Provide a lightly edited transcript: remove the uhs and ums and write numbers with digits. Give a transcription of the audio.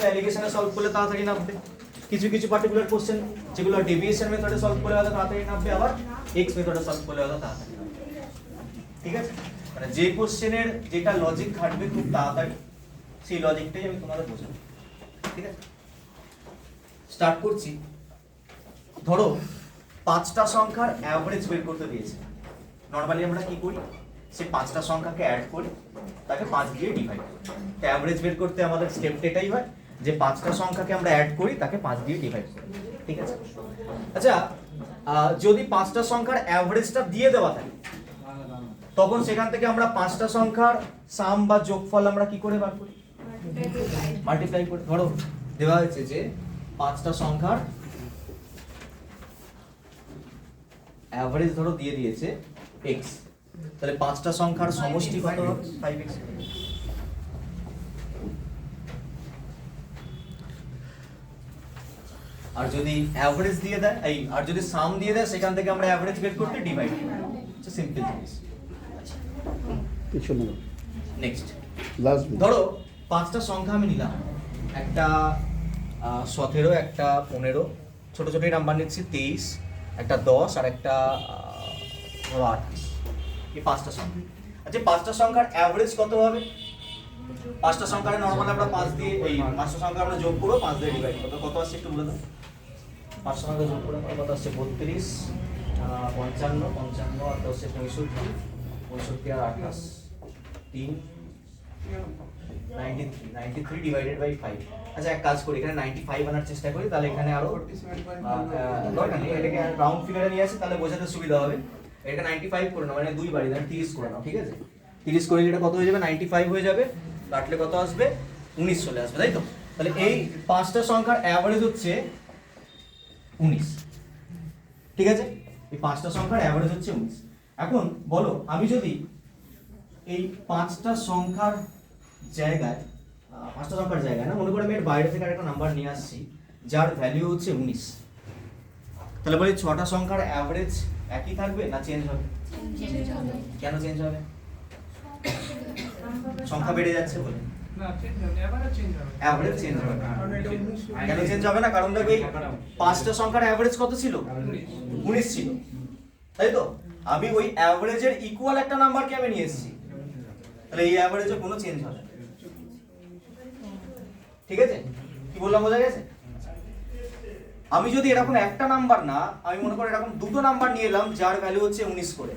অ্যালিগেশনে solve করলে তাড়াতাড়ি নামবে, কিছু কিছু পার্টিকুলার কোশ্চেন যেগুলো ডেভিয়েশন মেথডে সলভ করলে হয়তো তাড়াতাড়ি নামবে, আবার এক্স মেথডে সলভ করলে হয়তো তাড়াতাড়ি নামবে। ঠিক আছে, মানে যে কোশ্চেনের যেটা লজিক খাটবে খুব তাড়াতাড়ি সেই লজিকটাই আমি তোমাদের বোঝাবো। ঠিক আছে, স্টার্ট করছি। ধরো 5টা সংখ্যার অ্যাভারেজ বের করতে দিয়েছে। নরমালি আমরা কি করি, সেই 5টা সংখ্যাকে অ্যাড করি, তাকে 5 দিয়ে ডিভাইড করি। তো অ্যাভারেজ বের করতে আমাদের স্টেপটা এটাই হয় যে 5টা সংখ্যাকে আমরা অ্যাড করি, তাকে 5 দিয়ে ডিভাইড করি। ঠিক আছে, আচ্ছা যদি 5টা সংখ্যার অ্যাভারেজটা দিয়ে দেওয়া থাকে তখন সেখান থেকে আমরা 5টা সংখ্যার সাম বা যোগফল আমরা কি করে বার করি, মাল্টিপ্লাই করে। ধরো দেওয়া হয়েছে যে 5টা সংখ্যার অ্যাভারেজ ধরো দিয়ে দিয়েছে x, তাহলে 5টা সংখ্যার সমষ্টি কত হবে 5x। আর যদি অ্যাভারেজ দিয়ে দেয় আর যদি সাম দিয়ে দেয় সেখান থেকে আমরা অ্যাভারেজ বের করতে ডিভাইড করি, এটা সিম্পল জিনিস। পিছনে নেক্সট লাস্ট ধরো 5টা সংখ্যা আমি নিলাম, একটা 17, একটা 15, ছোট ছোট নাম্বার নিচ্ছি, 23, একটা 10 আর একটা ধরো 28। এই 5টা সংখ্যা, আচ্ছা 5টা সংখ্যার অ্যাভারেজ কত হবে? 5টা সংখ্যার নরমাল আমরা 5 দিয়ে 5টা সংখ্যা আমরা যোগ করব, 5 দিয়ে ডিভাইড করব, কত আসছে একটু বলে দাও। 5টা সংখ্যা যোগ করে কত আসছে? 32, 55, 55 আর 10 65, 65 আর 28 3, 93 ডিভাইডেড বাই 5। আচ্ছা এক কাজ করি, এখানে 95 আনার চেষ্টা করি, তাহলে এখানে আরো দরকার নেই, এটাকে রাউন্ড ফিগারে নিয়ে আসি তাহলে বোঝাতে সুবিধা হবে। এটা 95 করে নাও, মানে 2 বাড়ি দেন, 30 করে নাও। ঠিক আছে, 30 করে এটা কত হয়ে যাবে? 95 হয়ে যাবে, কাটলে কত আসবে? 19 চলে আসবে, তাই তো? তাহলে এই 5টা সংখ্যার অ্যাভারেজ হচ্ছে 19। ঠিক আছে, এই 5টা সংখ্যার অ্যাভারেজ হচ্ছে 19। এখন বলো আমি যদি এই 5টা সংখ্যার জায়গায় 5টা সংখ্যার জায়গায় না, মনে করে আমি এর বাইরে থেকে একটা নাম্বার নিয়ে আসছি যার ভ্যালু হচ্ছে 19, তাহলে বলি 6টা সংখ্যার অ্যাভারেজ একই থাকবে না চেঞ্জ হবে? কেন চেঞ্জ হবে? সংখ্যা বেড়ে যাচ্ছে বলে না চেঞ্জ হবে, এবারে চেঞ্জ হবে, অ্যাভারেজ চেঞ্জ হবে। কারণ এটা 19 কেন চেঞ্জ হবে না? কারণ দেখো এই 5টা সংখ্যার অ্যাভারেজ কত ছিল? 19 ছিল, তাই তো? আমি ওই অ্যাভারেজের ইকুয়াল একটা নাম্বারকে আমি নিয়ে এসেছি, তাহলে এই অ্যাভারেজে কোনো চেঞ্জ হবে না। ঠিক আছে, কি বললাম বোঝা গেছে? আমি যদি এরকম একটা নাম্বার না, আমি মনে করি এরকম দুটো নাম্বার নিয়ে এলাম যার ভ্যালু হচ্ছে 19 করে,